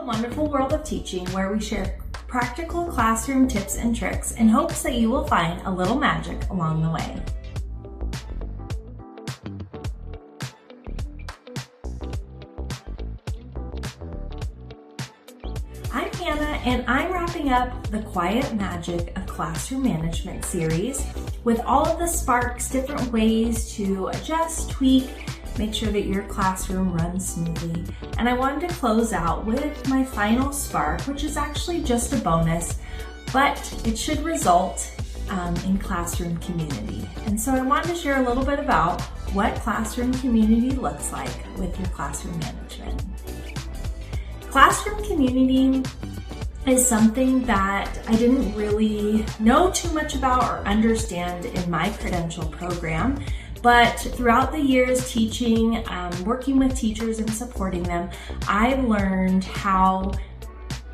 wonderful world of teaching where we share practical classroom tips and tricks in hopes that you will find a little magic along the way. I'm Hannah, and I'm wrapping up the Quiet Magic of Classroom Management series with all of the sparks, different ways to adjust, tweak, make sure that your classroom runs smoothly. And I wanted to close out with my final spark, which is actually just a bonus, but it should result in classroom community. And so I wanted to share a little bit about what classroom community looks like with your classroom management. Classroom community is something that I didn't really know too much about or understand in my credential program. But throughout the years teaching, working with teachers and supporting them, I've learned how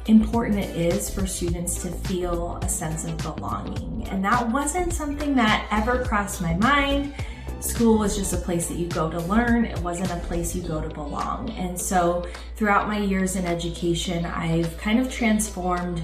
important it is for students to feel a sense of belonging. And that wasn't something that ever crossed my mind. School was just a place that you go to learn. It wasn't a place you go to belong. And so throughout my years in education, I've kind of transformed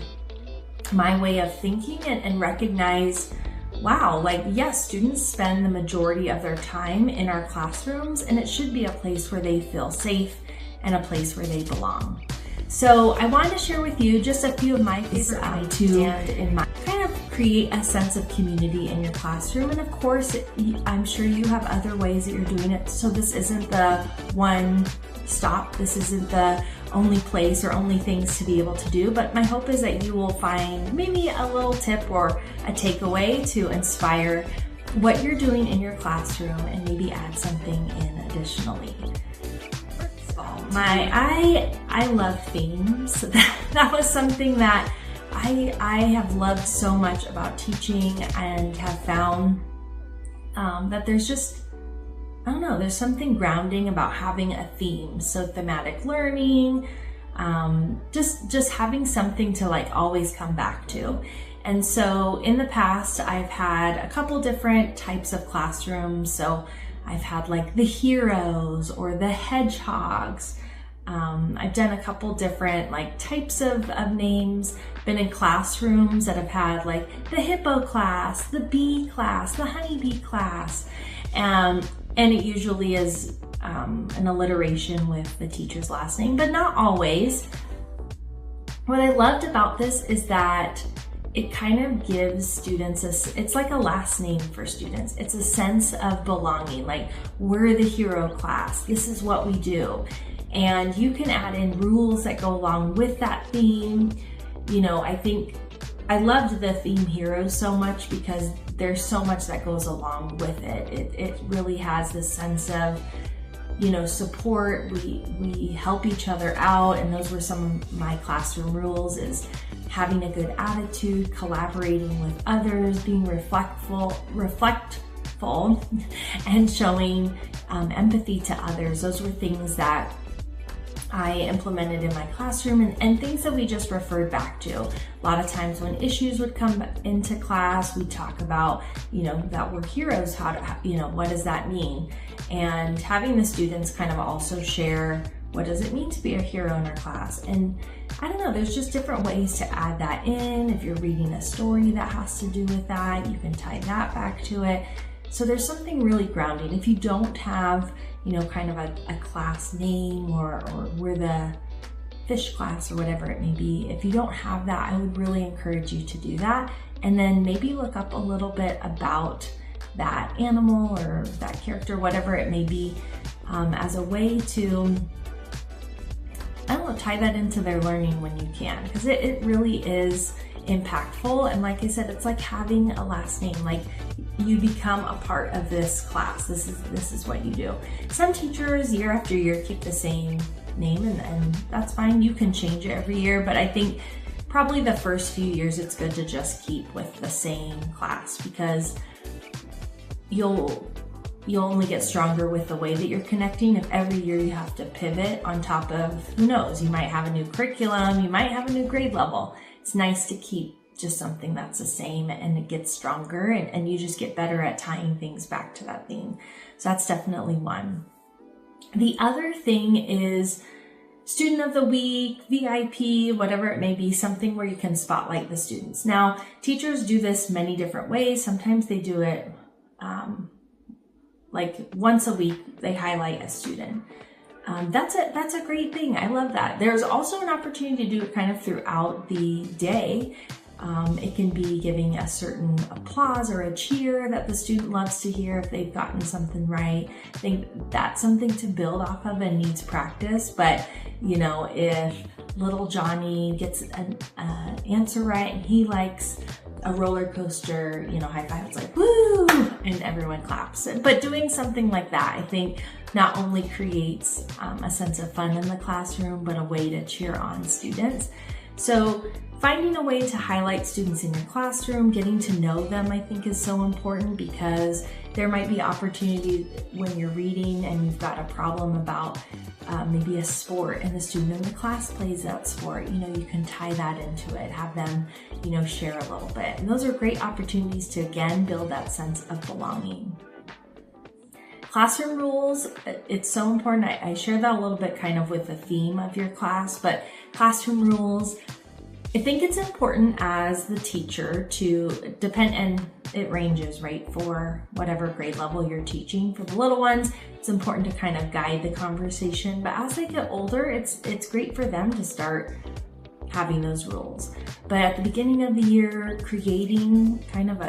my way of thinking and recognized, wow, yes, students spend the majority of their time in our classrooms, and it should be a place where they feel safe and a place where they belong. So I wanted to share with you just a few of my favorite ways to kind of create a sense of community in your classroom. And of course, I'm sure you have other ways that you're doing it. So this isn't the one stop. This isn't the only place or only things to be able to do, but my hope is that you will find maybe a little tip or a takeaway to inspire what you're doing in your classroom and maybe add something in additionally. First of all, I love themes. That was something that I have loved so much about teaching and have found that there's just, I don't know, there's something grounding about having a theme. So thematic learning, just having something to always come back to. And so in the past, I've had a couple different types of classrooms. So I've had the heroes or the hedgehogs. I've done a couple different types of names, been in classrooms that have had the hippo class, the bee class, the honeybee class. And it usually is an alliteration with the teacher's last name, but not always. What I loved about this is that it kind of gives students it's like a last name for students. It's a sense of belonging, we're the hero class, this is what we do. And you can add in rules that go along with that theme. I think I loved the theme heroes so much because there's so much that goes along with it. It really has this sense of, support. We help each other out, and those were some of my classroom rules: is having a good attitude, collaborating with others, being reflectful, and showing empathy to others. Those were things that I implemented in my classroom and things that we just referred back to. A lot of times when issues would come into class, we talk about, that we're heroes, what does that mean? And having the students kind of also share, what does it mean to be a hero in our class? And I don't know, there's just different ways to add that in. If you're reading a story that has to do with that, you can tie that back to it. So there's something really grounding. If you don't have, kind of a class name or we're the fish class or whatever it may be, if you don't have that, I would really encourage you to do that. And then maybe look up a little bit about that animal or that character, whatever it may be, as a way to, I don't know, tie that into their learning when you can, because it really is impactful. And like I said, it's like having a last name. You become a part of this class. This is what you do. Some teachers year after year keep the same name, and that's fine. You can change it every year, but I think probably the first few years it's good to just keep with the same class, because you'll only get stronger with the way that you're connecting. If every year you have to pivot on top of, who knows, you might have a new curriculum, you might have a new grade level. It's nice to keep just something that's the same, and it gets stronger, and you just get better at tying things back to that theme. So that's definitely one. The other thing is Student of the Week, VIP, whatever it may be, something where you can spotlight the students. Now, teachers do this many different ways. Sometimes they do it like once a week, they highlight a student. That's a great thing. I love that. There's also an opportunity to do it kind of throughout the day. It can be giving a certain applause or a cheer that the student loves to hear if they've gotten something right. I think that's something to build off of and needs practice. But, you know, if little Johnny gets an answer right and he likes a roller coaster, you know, high five, it's like, woo, and everyone claps. But doing something like that, I think, not only creates a sense of fun in the classroom, but a way to cheer on students. So finding a way to highlight students in your classroom, getting to know them, I think is so important, because there might be opportunities when you're reading and you've got a problem about maybe a sport and the student in the class plays that sport. You know, you can tie that into it, have them, you know, share a little bit. And those are great opportunities to, again, build that sense of belonging. Classroom rules, it's so important. I shared that a little bit kind of with the theme of your class, but classroom rules, I think it's important as the teacher to depend, and it ranges, right, for whatever grade level you're teaching. For the little ones, it's important to kind of guide the conversation, but as they get older, it's great for them to start having those rules. But at the beginning of the year, creating kind of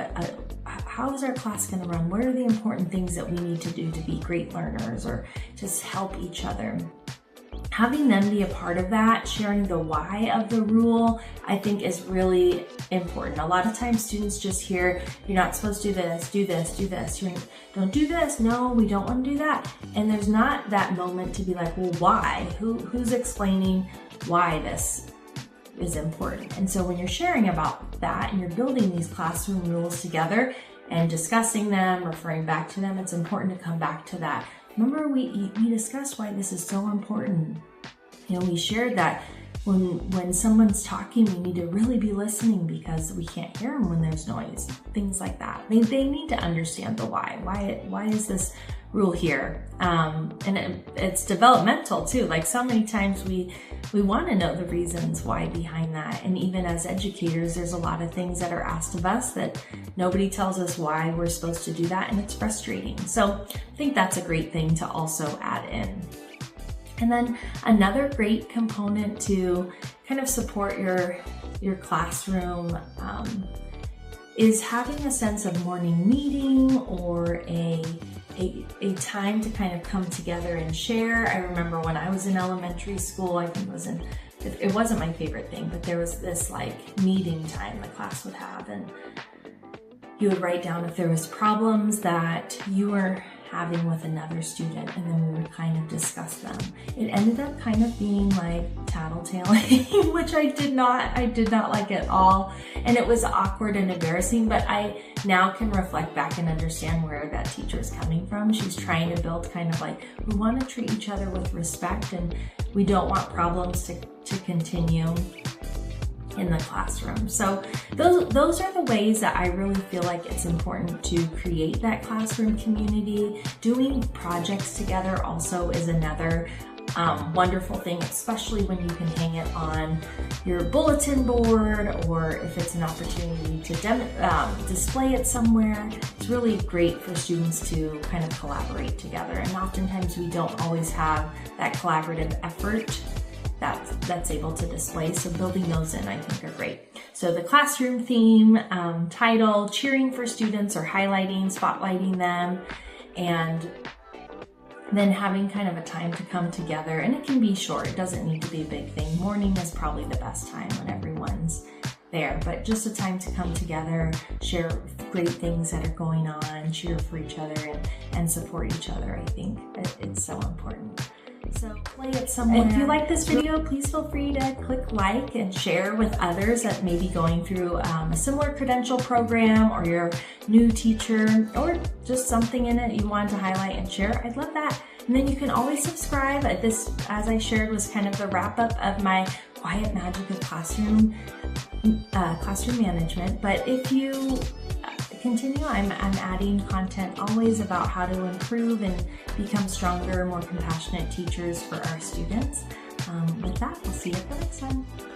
how is our class going to run? What are the important things that we need to do to be great learners or just help each other? Having them be a part of that, sharing the why of the rule, I think is really important. A lot of times students just hear, you're not supposed to do this, do this, do this. Don't do this. No, we don't want to do that. And there's not that moment to be like, well, why? Who's explaining why this is important? And so when you're sharing about that and you're building these classroom rules together and discussing them, referring back to them, it's important to come back to that. Remember, we discussed why this is so important. You know, we shared that when someone's talking, we need to really be listening because we can't hear them when there's noise, things like that. They need to understand the why. Why is this rule here? And it's developmental too. Like so many times we want to know the reasons why behind that. And even as educators, there's a lot of things that are asked of us that nobody tells us why we're supposed to do that. And it's frustrating. So I think that's a great thing to also add in. And then another great component to kind of support your classroom is having a sense of morning meeting or a time to kind of come together and share. I remember when I was in elementary school, I think it wasn't my favorite thing, but there was this like meeting time the class would have, and you would write down if there was problems that you were having with another student, and then we would kind of discuss them. It ended up kind of being like tattletaling, which I did not like at all. And it was awkward and embarrassing, but I now can reflect back and understand where that teacher is coming from. She's trying to build kind of like, we want to treat each other with respect, and we don't want problems to continue in the classroom. So those are the ways that I really feel like it's important to create that classroom community. Doing projects together also is another wonderful thing, especially when you can hang it on your bulletin board, or if it's an opportunity to display it somewhere. It's really great for students to kind of collaborate together. And oftentimes we don't always have that collaborative effort that's able to display. So building those in, I think, are great. So the classroom theme, title, cheering for students or highlighting, spotlighting them, and then having kind of a time to come together. And it can be short. It doesn't need to be a big thing. Morning is probably the best time when everyone's there, but just a time to come together, share great things that are going on, cheer for each other, and support each other. I think it's so important. So play it somewhere. If you like this video, please feel free to click like and share with others that may be going through a similar credential program, or your new teacher, or just something in it you wanted to highlight and share. I'd love that. And then you can always subscribe. This, as I shared, was kind of the wrap up of my quiet magic of classroom management. But if you continue, I'm adding content always about how to improve and become stronger, more compassionate teachers for our students. see you for next time.